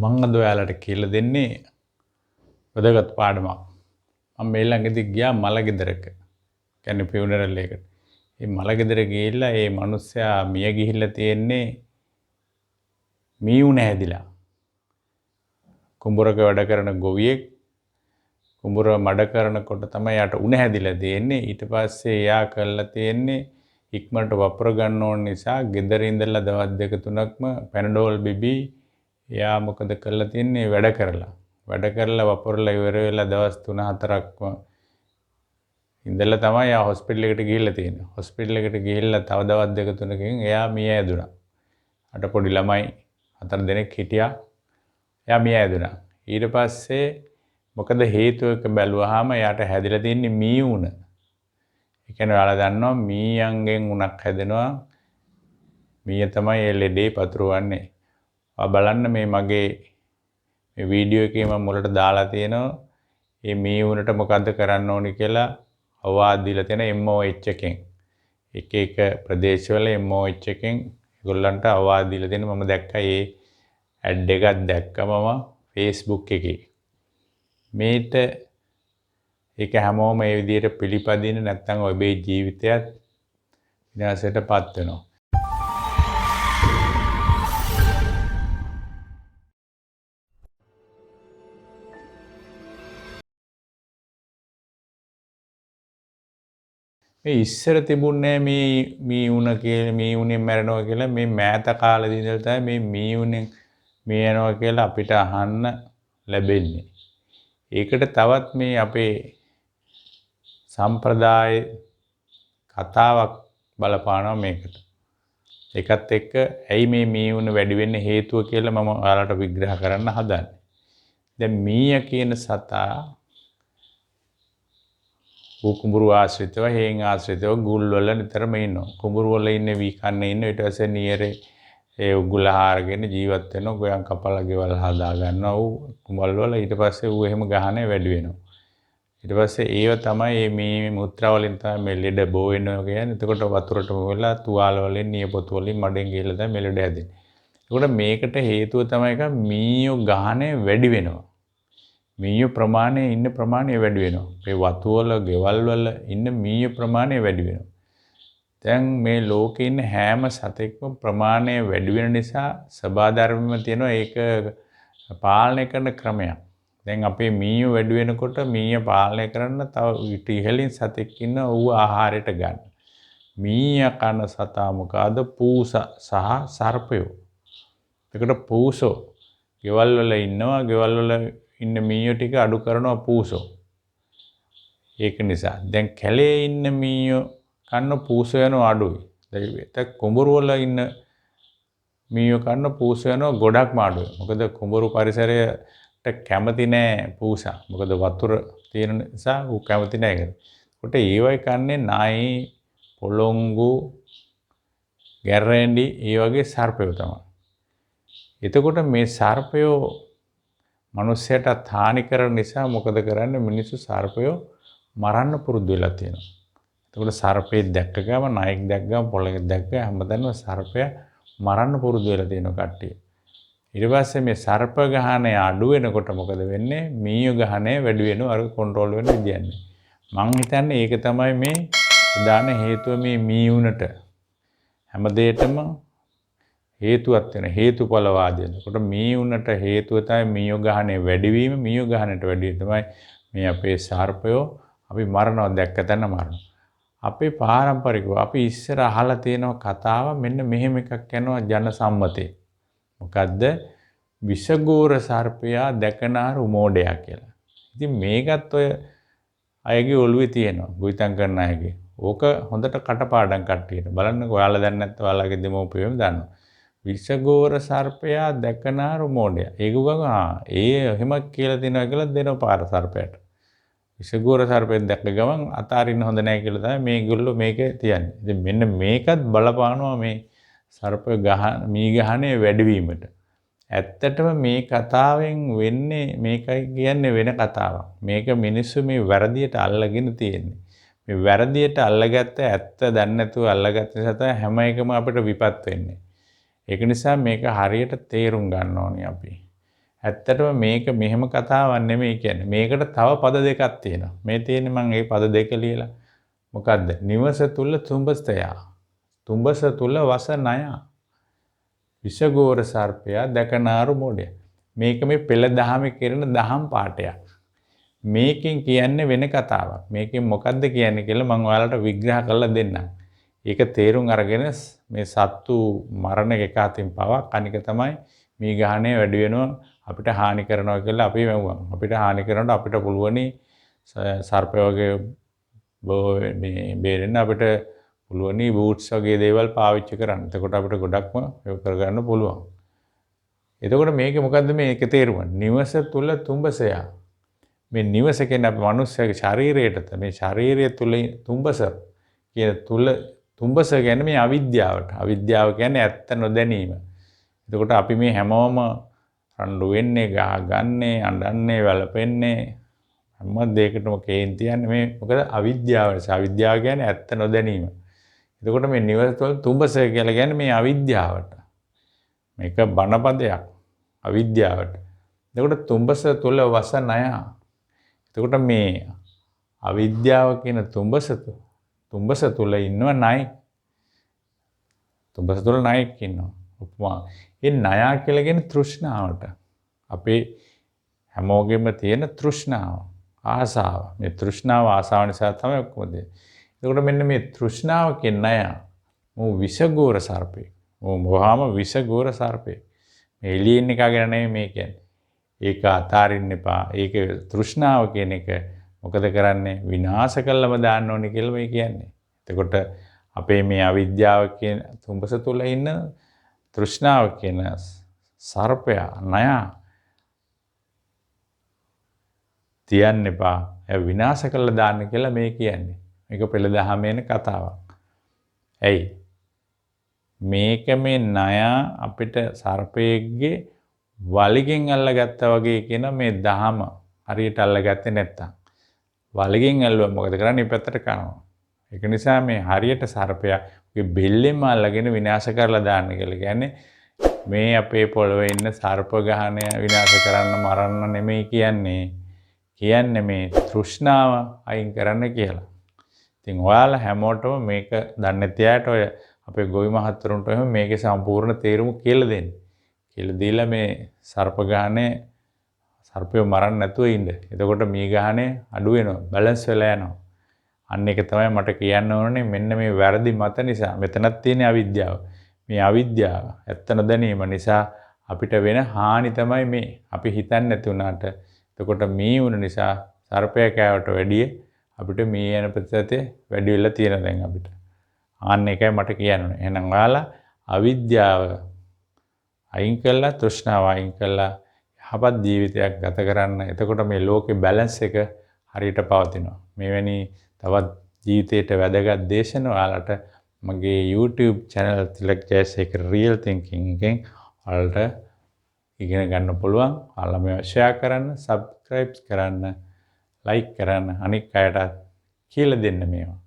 මං අද ඔයාලට කියලා දෙන්නේ වැදගත් පාඩමක්. මම මේ ළඟදී ගියා මලගෙදරක. කියන්නේ ෆියුනරල් එකකට. මේ මලගෙදර ගිහිල්ලා මේ මිනිස්සයා මිය ගිහිල්ලා තියෙන්නේ මීුණ හැදිලා. කුඹරක වැඩ කරන ගොවියෙක් කුඹර මඩ කරනකොට තමයි යාට උණ හැදිලා තියෙන්නේ. ඊට පස්සේ එයා කරලා තියෙන්නේ ඉක්මනට වපුර ගන්න ඕන නිසා ගෙදර ඉඳලා දවස් දෙක තුනක්ම පැනඩෝල් බිබී එයා මොකද කරලා තියන්නේ වැඩ කරලා වපුරලා ඉවර වෙලා දවස් 3-4ක්ම ඉඳලා තමයි එයා හොස්පිටල් එකට ගිහිල්ලා තියෙන්නේ. හොස්පිටල් එකට ගිහිල්ලා තව දවස් දෙක තුනකින් එයා මිය ඇදුණා. අට පොඩි ළමයි 4 දෙනෙක් හිටියා. එයා මිය ඇදුණා. ඊට පස්සේ මොකද හේතුව එක බැලුවාම එයාට හැදිලා තියන්නේ මී උණ. ඒ කියන්නේ ඔයාලා දන්නවා මීයන්ගෙන් උණක් හැදෙනවා. මීය තමයි ඒ ලෙඩේ පතුරවන්නේ. ඔයා බලන්න මේ මගේ මේ වීඩියෝ එකේ මම මුලට දාලා තියෙනවා මේ මී උණට මොකද්ද කරන්න ඕනි කියලා අවවාද දීලා තියෙන MOH එකෙන්. එක එක ප්‍රදේශවල MOH එකෙන් ඒගොල්ලන්ට අවවාද දීලා තියෙන මම දැක්කා මේ ඇඩ් එකක් දැක්කම මම Facebook එකේ. මේට ඒක හැමෝම මේ විදිහට පිළිපදින්න නැත්නම් ඔබේ ජීවිතයත් විනාශයටපත් වෙනවා. මේ ඉස්සර තිබුණේ මේ උණ කියලා මේ උණෙන් මැරෙනවා කියලා මේ මෑත කාලේ ඉඳලා තමයි මේ මේ උණෙන් මේ යනවා කියලා අපිට අහන්න ලැබෙන්නේ. ඒකට තවත් මේ අපේ සම්ප්‍රදාය කතාවක් බලපානවා මේකට. ඒකත් එක්ක ඇයි මේ මී උණ වැඩි වෙන්න හේතුව කියලා මම ඔයාලට විග්‍රහ කරන්න හදන්නේ. දැන් මීය කියන සතා කුඹුරු ආශ්‍රිතව හේන් ආශ්‍රිතව ගුල් වල නිතරම ඉන්නවා. කුඹුරු වල ඉන්නේ වී කන්නේ ඉන්න ඊට පස්සේ නියරේ ඒ උගුල හාරගෙන ජීවත් වෙනවා. ගොයන් කපලා ගෙවල් හදා ගන්නවා. ඌ කුඹල් වල ඊට පස්සේ ඌ එහෙම ගහන්නේ වැඩි වෙනවා. ඊට පස්සේ ඒව තමයි මේ මුත්‍රා වලින් තමයි මේ ලෙඩ බෝ වෙනවා කියන්නේ. එතකොට වතුරටම වෙලා තුවාල වලින් නියපොතු වලින් මඩෙන් ගිහලා තමයි මේ ලෙඩ හැදෙන්නේ. එතකොට මේකට හේතුව තමයි එක මීයෝ ගහනේ වැඩි වෙනවා. මීයෝ ප්‍රමාණය ඉන්න ප්‍රමාණය වැඩි වෙනවා. මේ වතු වල ගෙවල් වල ඉන්න මීයෝ ප්‍රමාණය වැඩි වෙනවා. දැන් මේ ලෝකේ ඉන්න හැම සතෙක්ම ප්‍රමාණය වැඩි වෙන නිසා සබාධර්මෙම තියෙනවා ඒක පාලනය කරන ක්‍රමයක්. දැන් අපේ මීයෝ වැඩි වෙනකොට මීය පාලනය කරන්න තව ඉහළින් සතෙක් ඉන්න ඌ ආහාරයට ගන්න. මීය කන සතා මොකද පූසා සහ සර්පයෝ. ඒකට පූසෝ ගෙවල් වල ඉන්නවා. ගෙවල් වල ඉන්න මීයෝ ටික අඩු කරනවා පූසෝ. ඒක නිසා දැන් කැලේ ඉන්න මීයෝ කන්න පූසෝ යනවා අඩුයි. දැන් කුඹුරු වල ඉන්න මීයෝ කන්න පූසෝ යනවා ගොඩක්ම අඩුයි. මොකද කුඹුරු පරිසරයට කැමති නෑ පූසා. මොකද වතුර තියෙන නිසා ඌ කැමති නෑ ඒකට. කොට ඒවයි කන්නේ නයි, පොළොංගු, ගැරන්ඩි ඒ වගේ සර්පයෝ තමයි. එතකොට මේ සර්පයෝ මනුස්සයට හානි කරන නිසා මොකද කරන්නේ මිනිස්සු සර්පයෝ මරන්න පුරුදු වෙලා තියෙනවා. එතකොට සර්පේ දැක්ක ගම නයෙක් දැක්ක ගම පොළොංගෙක් දැක්ක හැමදාම සර්පයා මරන්න පුරුදු වෙලා තියෙනවා කට්ටිය. ඊට පස්සේ මේ සර්ප ගහණය අඩු වෙනකොට මොකද වෙන්නේ? මීයෝ ගහණය වැඩි වෙනවා අර කන්ට්‍රෝල් වෙන්න විදියන්නේ. මං හිතන්නේ ඒක තමයි මේ ප්‍රධාන හේතුව මේ මී උණට හැම දෙයකම හේතුවක් වෙන හේතුඵලවාදය. එතකොට මී උණට හේතුව තමයි මීයෝ ගහණය වැඩිවීම. මීයෝ ගහණයට වැඩි තමයි මේ අපේ සර්පයෝ අපි මරනවා දැක්ක තැන මරනවා. අපේ පාරම්පරිකව අපි ඉස්සර අහලා තියෙන කතාව මෙන්න මෙහෙම එකක් යනවා ජන සම්මතේ. මොකද්ද? විසගෝර සර්පයා දැකනාරු මෝඩයා කියලා. ඉතින් මේකත් ඔය අයගේ ඔළුවේ තියෙනවා. ගොවිතැන් කරන අයගේ. ඕක හොඳට කටපාඩම් කට්ටියට. බලන්නකෝ ඔයාලා දන්නේ නැත්නම් ඔයාලගේ දෙමව්පියෝම දන්නවා. විසගෝර සර්පයා දැකනාරු මෝඩයා. ඒක ගම ඒ එහෙම කියලා දෙනවා කියලා දෙනවා පාර සර්පයට. විසගෝර සර්පයෙන් දැක්ක ගමන් අතාරින්න හොඳ නැහැ කියලා තමයි මේගොල්ලෝ මේකේ තියන්නේ. ඉතින් මෙන්න මේකත් බලපානවා මේ සර්ප මී ගහනේ වැඩිවීමට. ඇත්තටම මේ කතාවෙන් වෙන්නේ මේකයි කියන්නේ වෙන කතාවක්. මේක මිනිස්සු මේ වැරදියට අල්ලගෙන තියෙන්නේ. මේ වැරදියට අල්ලගත්ත ඇත්ත දන්නේ නැතුව අල්ලගත්ත නිසා තමයි හැම එකම අපිට විපත් වෙන්නේ. ඒක නිසා මේක හරියට තේරුම් ගන්න ඕනේ අපි. ඇත්තටම මේක මෙහෙම කතාවක් නෙමෙයි කියන්නේ. මේකට තව පද දෙකක් තියෙනවා. මේ තියෙන්නේ මම මේ පද දෙක ලියලා. මොකද්ද? නිවස තුල තුඹසයා. තුඹස තුල වස නයා. විෂගෝර සර්පයා දැකනාරු මොඩය. මේක මේ පෙළ දහමේ කරන දහම් පාඩයක්. මේකෙන් කියන්නේ වෙන කතාවක්. මේකෙන් මොකද්ද කියන්නේ කියලා මම ඔයාලට විග්‍රහ කරලා දෙන්නම්. ඒක තේරුම් අරගෙන මේ සත්තු මරණ එක අතින් පවක් අනික තමයි මේ ගහණය වැඩි වෙනවා අපිට හානි කරනවා කියලා අපි වැවුවා. අපිට හානි කරනකොට අපිට පුළුවනි සර්පය වගේ මේ බේරෙන්න අපිට පුළුවනි බූට්ස් වගේ දේවල් පාවිච්චි කරන්න. එතකොට අපිට ගොඩක්ම ඒක කරගන්න පුළුවන්. එතකොට මේකේ මොකද්ද මේක තේරුම? නිවස තුල තුඹසයා. මේ නිවස කියන්නේ අපේ මනුස්සයාගේ ශරීරයට මේ ශරීරය තුල තුඹස කියන තුඹස කියන්නේ මේ අවිද්‍යාවට. අවිද්‍යාව කියන්නේ ඇත්ත නොදැනීම. එතකොට අපි මේ හැමෝම රණ්ඩු වෙන්නේ, ගහගන්නේ, අඬන්නේ, වැළපෙන්නේ හැම දෙයකටම කේන්ති යන්නේ මේ මොකද අවිද්‍යාව නිසා. අවිද්‍යාව කියන්නේ ඇත්ත නොදැනීම. එතකොට මේ නිවස තුළ තුඹස කියලා කියන්නේ මේ අවිද්‍යාවට. මේක බණපදයක් අවිද්‍යාවට. එතකොට තුඹස තුළ වස නයා. එතකොට මේ අවිද්‍යාව කියන තුඹස තුළ ඉන්නව නයි. තුඹස තුළ නයෙක් ඉන්නවා. උපමා. ඒ නයා කියලා කියන්නේ තෘෂ්ණාවට. අපේ හැමෝගෙම තියෙන තෘෂ්ණාව, ආසාව. මේ තෘෂ්ණාව ආසාව නිසා තමයි ඔක්කොම දෙන්නේ. එතකොට මෙන්න මේ තෘෂ්ණාව කියන ණය මෝ විෂගෝර සර්පේ. මොහාම විෂගෝර සර්පේ. මේ එළියෙන් එක ගැන නෙමෙයි මේ කියන්නේ. ඒක අතාරින්න එපා. ඒක තෘෂ්ණාව කියන එක මොකද කරන්නේ? විනාශ කළම දාන්න ඕනේ කියලා මේ කියන්නේ. එතකොට අපේ මේ අවිද්‍යාව කියන තුඹස තුල ඉන්න තෘෂ්ණාව කියන සර්පයා ණය තියන්න එපා. ඒ විනාශ කළා දාන්න කියලා මේ කියන්නේ. මේක පෙළ දහමේන කතාවක්. ඇයි? මේක මේ ණය අපිට සර්පයෙක්ගේ වලිගෙන් අල්ලගත්තා වගේ කියන මේ දහම හරියට අල්ලගත්තේ නැත්තම් වලිගෙන් ඇල්ලුවා මොකද කරන්නේ? පැත්තට කනවා. ඒක නිසා මේ හරියට සර්පයාගේ බෙල්ලෙන්ම අල්ලගෙන විනාශ කරලා දාන්න කියලා කියන්නේ මේ අපේ පොළවේ ඉන්න සර්ප ගහණය විනාශ කරන්න මරන්න නෙමෙයි කියන්නේ මේ තෘෂ්ණාව අයින් කරන්න කියලා. ඉතින් ඔයාලා හැමෝටම මේක දන්නේ තියාට ඔය අපේ ගොවි මහත්තුරුන්ට එහෙම මේකේ සම්පූර්ණ තේරුම කියලා දෙන්න. කියලා දීලා මේ සර්ප ගහණය සර්පය මරන්න නැතුව ඉන්න. එතකොට මේ ගහණය අඩු වෙනවා, බැලන්ස් වෙලා යනවා. අන්න ඒක තමයි මට කියන්න ඕනේ. මෙන්න මේ වැරදි මත නිසා මෙතනක් තියෙන අවිද්‍යාව. මේ අවිද්‍යාව ඇත්ත නොදැනීම නිසා අපිට වෙන හානි තමයි මේ. අපි හිතන්නේ නැති වුණාට එතකොට මේ වුණ නිසා සර්පයා කෑවට වැඩිය අපිට මේ යන ප්‍රතිශතය වැඩි වෙලා තියෙන දැන් අපිට. ආන්න එකයි මට කියන්න ඕනේ. එහෙනම් ඔයාලා අවිද්‍යාව අයින් කළා, තෘෂ්ණාව අයින් කළා යහපත් ජීවිතයක් ගත කරන්න. එතකොට මේ ලෝකේ බැලන්ස් එක හරියට පවතිනවා. මෙවැනි තවත් ජීවිතයට වැදගත් දේශන ඔයාලට මගේ YouTube channel Tilak Jayasekara Real Thinking එකෙන් ඔයාලට ඉගෙන ගන්න පුළුවන්. ඔයාලා මේවා share කරන්න, subscribe කරන්න, like කරන්න, අනික් අයට කියලා දෙන්න මේවා.